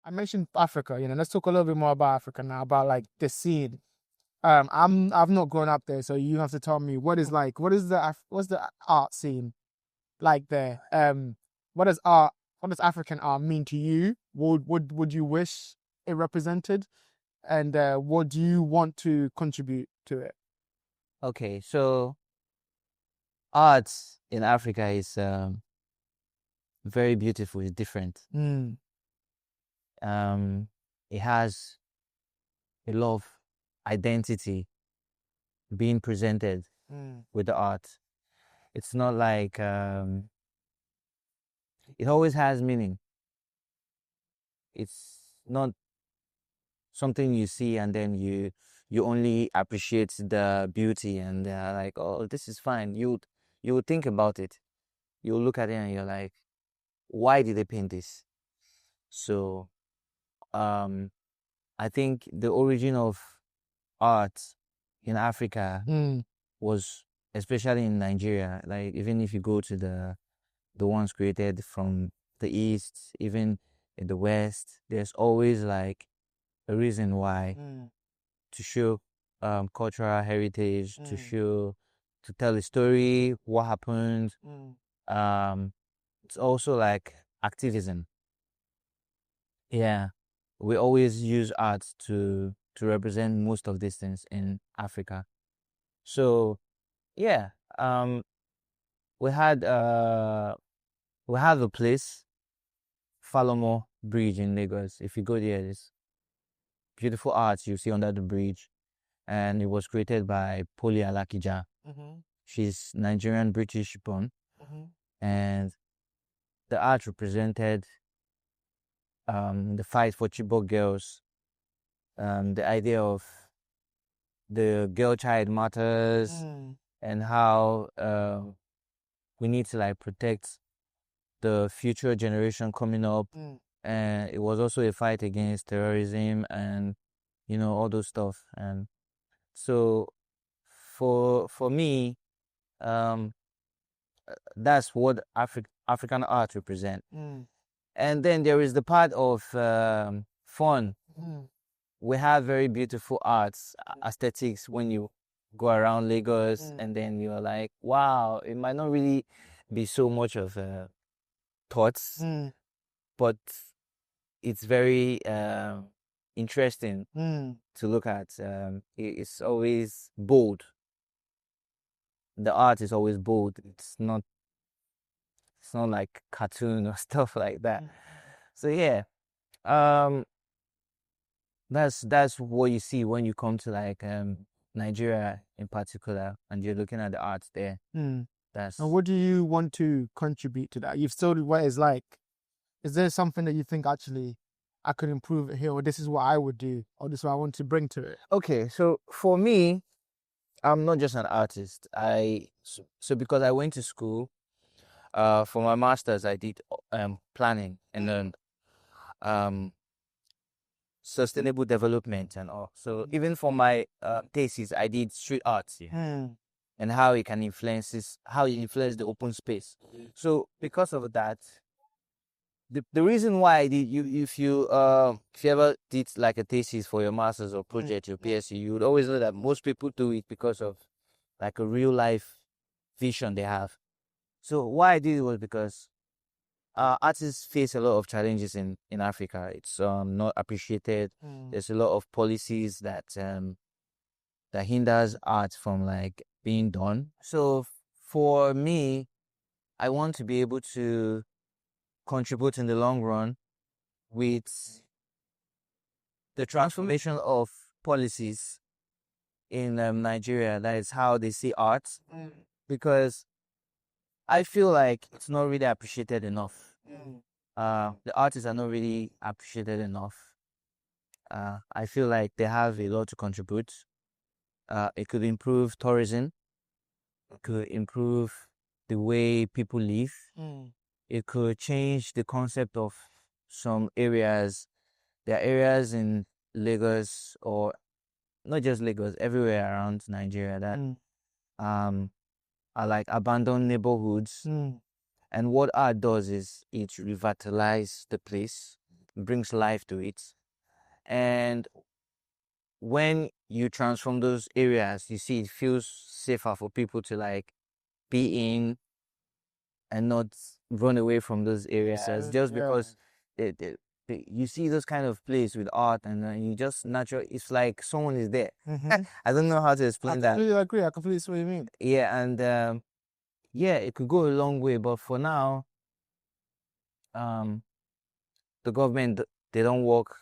I mentioned Africa. Let's talk a little bit more about Africa now, about like the scene. I've not grown up there, so you have to tell me what's the art scene like there? What does art, what does African art mean to you? Would you wish it represented? And what do you want to contribute to it? Okay, so art in Africa is very beautiful. It's different. Mm, Um, it has a lot of identity being presented mm, with the art. It's not like it always has meaning. It's not something you see and then you only appreciate the beauty and like, oh, this is fine. You would think about it. You look at it and you're like, why did they paint this? So um I think the origin of art in Africa mm, was especially in Nigeria. Like even if you go to the ones created from the east, even in the west, there's always like a reason why, mm, to show cultural heritage, mm, to tell a story, what happened. mm, Um, it's also like activism. Yeah, we always use art to represent most of these things in Africa. So yeah, um, we had uh we have a place, Falomo Bridge in Lagos. If you go there, there's beautiful art you see under the bridge, and it was created by Poli Alakija. mhm, She's Nigerian British born, mhm, and the art represented the fight for Chibok girls, the idea of the girl child matters, mm, and how we need to like protect the future generation coming up. mm, And it was also a fight against terrorism and all those stuff. And so for me, um, that's what African art represent. mm, And then there is the part of fun. mm, We have very beautiful arts, aesthetics when you go around Lagos, mm, and then you're like, wow, it might not really be so much of thoughts, mm, but it's very interesting mm, to look at. It's always bold. The art is always bold. It's not like cartoon or stuff like that. mm. So yeah, um, that's what you see when you come to like Nigeria in particular, and you're looking at the arts there. Mm. And That's what do you want to contribute to that? You've told what it's like. Is there something that you think actually I could improve it here, or this is what I would do, or this is what I want to bring to it? okay. So for me, I'm not just an artist. So because I went to school, for my masters, I did planning and then um sustainable development and all. So even for my thesis, I did street arts, yeah, Mm, and how it can how it influence the open space. So because of that, the reason why I did, if you ever did like a thesis for your masters or mm, project, your PSC, you would always know that most people do it because of like a real life vision they have. So why I did it was because artists face a lot of challenges in Africa. It's not appreciated. mm, There's a lot of policies that hinders art from like being done. So for me, I want to be able to contribute in the long run with the transformation of policies in Nigeria. That is how they see art, mm, because I feel like it's not really appreciated enough. mm, The artists are not really appreciated enough. I feel like they have a lot to contribute. It could improve tourism. It could improve the way people live. mm, It could change the concept of some areas. There are areas in Lagos, or not just Lagos, everywhere around Nigeria, that mm, um are like abandoned neighborhoods. mm, And what art does is it revitalizes the place, brings life to it. And when you transform those areas, you see it feels safer for people to like be in and not run away from those areas just because they, they, you see those kind of plays with art and you just natural. It's like someone is there. I don't know how to I explain that. completely agree. I completely see what you mean. Yeah, and yeah, it could go a long way, but for now, the government they don't work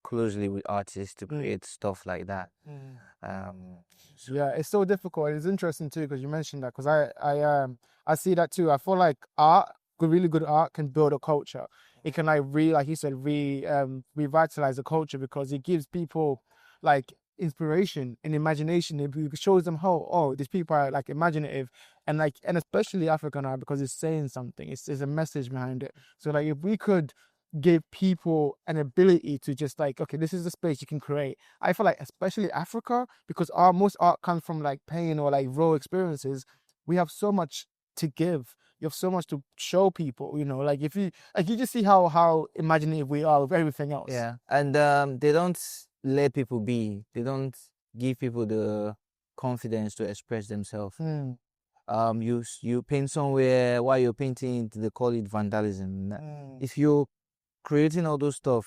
closely with artists to create stuff like that. So Yeah, it's so difficult. It's interesting too because you mentioned that because I see that too. I feel like art, really good art, can build a culture. It can like like you said, revitalize the culture because it gives people like inspiration and imagination. It shows them how these people are like imaginative and especially African art because it's saying something. It's a message behind it. So like if we could give people an ability to just like, okay, this is the space you can create. I feel like especially Africa, because most art comes from like pain or like raw experiences, we have so much to give. You have so much to show people, like if you just see how imaginative we are with everything else. yeah, and they don't let people be. They don't give people the confidence to express themselves. You paint somewhere while you're painting, they call it vandalism. If you're creating all those stuff,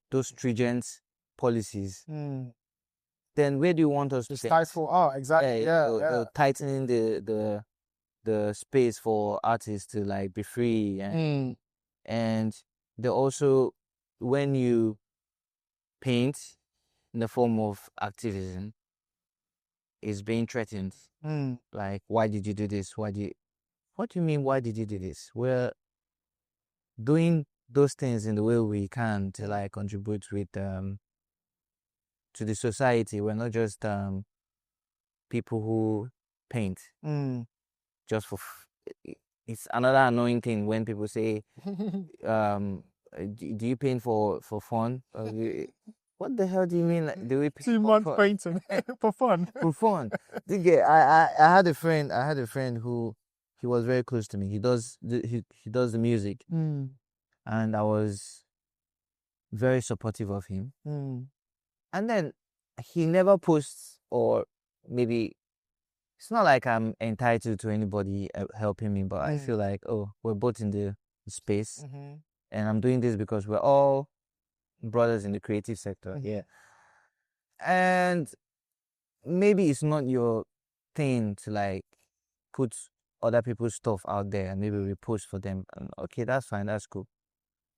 those stringent policies, then where do you want us to Just stifle art, exactly. Yeah. Tightening the space for artists to like be free and they also, when you paint in the form of activism, is being threatened. Like, why did you do this? What do you mean, why did you do this? We're doing those things in the way we can to like contribute with to the society. We're not just people who paint just for it's another annoying thing when people say do you paint for fun? What the hell do you mean? Do we paint 2 months painting for fun? for fun? I had a friend who he was very close to me. He does the music, and I was very supportive of him. And then he never posts, or maybe it's not like I'm entitled to anybody helping me, but I feel like, we're both in the space, and I'm doing this because we're all brothers in the creative sector. Yeah. And maybe it's not your thing to like put other people's stuff out there and maybe repost for them. And okay, that's fine, that's cool.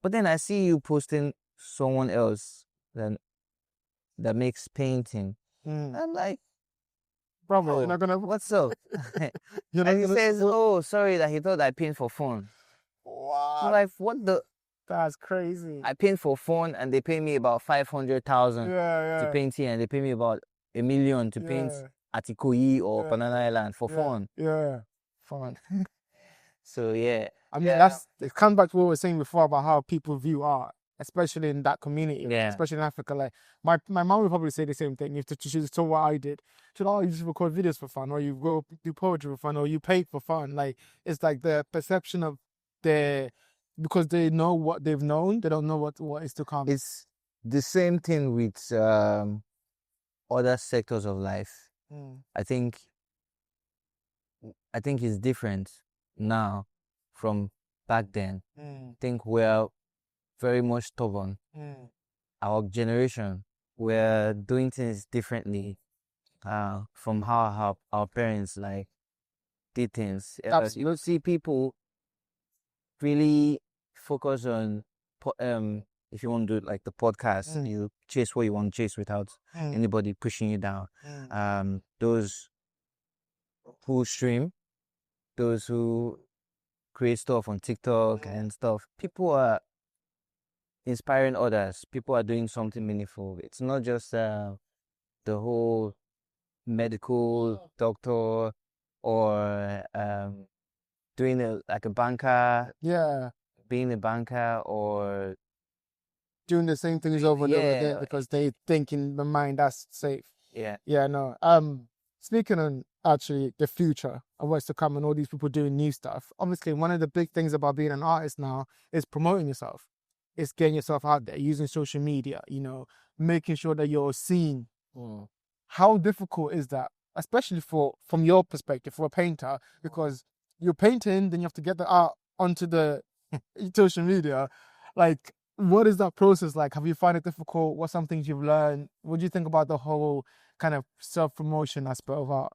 But then I see you posting someone else that makes painting. I'm like, Brother, you're not gonna. what's up? You're not And he gonna. says, sorry, that he thought I paint for fun. I'm Wow, like, what the? that's crazy. I paint for fun, and they pay me about 500,000 to paint here, and they pay me about 1 million to paint at Ikoyi or Banana Island for fun. Yeah, fun. So yeah, I mean, it comes back to what we were saying before about how people view art, especially in that community, especially in Africa. Like my mom would probably say the same thing if she saw what I did. She'd, you just record videos for fun, or you go do poetry for fun, or you paint for fun. Like it's like the perception of because they know what they've known, they don't know what is to come. It's the same thing with other sectors of life. I think it's different now from back then. I think we're very much stubborn. Our generation, we're doing things differently from how our parents like did things. You don't see people really focus on if you want to do like the podcast, you chase what you want to chase without anybody pushing you down. Those who stream, those who create stuff on TikTok and stuff, people are inspiring others. People are doing something meaningful. It's not just the whole medical doctor or doing like a banker. Yeah, being a banker or doing the same things over and over again because they think in the mind that's safe. Yeah. Yeah, no. speaking on actually the future of what's to come and all these people doing new stuff, obviously one of the big things about being an artist now is promoting yourself. It's getting yourself out there, using social media, making sure that you're seen. How difficult is that, especially from your perspective, for a painter, because you're painting, then you have to get the art onto the social media. Like, what is that process like? Have you found it difficult? What some things you've learned? What do you think about the whole kind of self-promotion aspect of art?